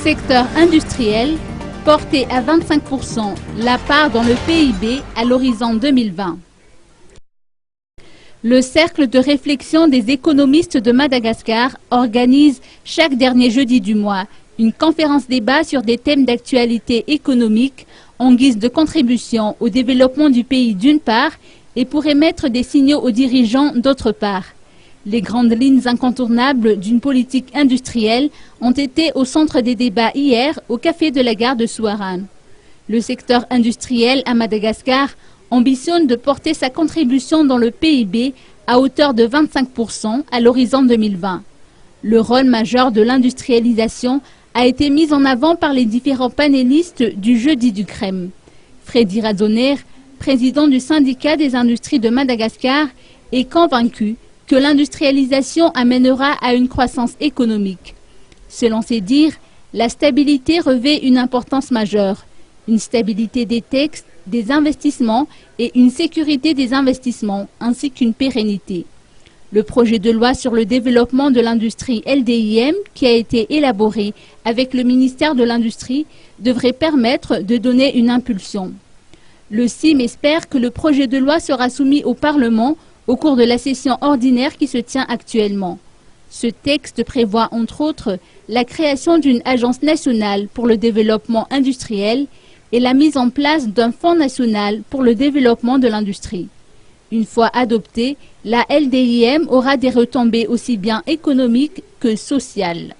secteur industriel, porter à 25% la part dans le PIB à l'horizon 2020. Le Cercle de réflexion des économistes de Madagascar organise chaque dernier jeudi du mois une conférence-débat sur des thèmes d'actualité économique en guise de contribution au développement du pays d'une part et pour émettre des signaux aux dirigeants d'autre part. Les grandes lignes incontournables d'une politique industrielle ont été au centre des débats hier au Café de la Gare de Souarane. Le secteur industriel à Madagascar ambitionne de porter sa contribution dans le PIB à hauteur de 25% à l'horizon 2020. Le rôle majeur de l'industrialisation a été mis en avant par les différents panélistes du Jeudi du Crème. Freddy Radzoner, président du syndicat des industries de Madagascar, est convaincu que l'industrialisation amènera à une croissance économique. Selon ses dires, la stabilité revêt une importance majeure. Une stabilité des textes, des investissements et une sécurité des investissements, ainsi qu'une pérennité. Le projet de loi sur le développement de l'industrie LDIM, qui a été élaboré avec le ministère de l'Industrie, devrait permettre de donner une impulsion. Le CIM espère que le projet de loi sera soumis au Parlement au cours de la session ordinaire qui se tient actuellement. Ce texte prévoit entre autres la création d'une agence nationale pour le développement industriel et la mise en place d'un fonds national pour le développement de l'industrie. Une fois adoptée, la LDIM aura des retombées aussi bien économiques que sociales.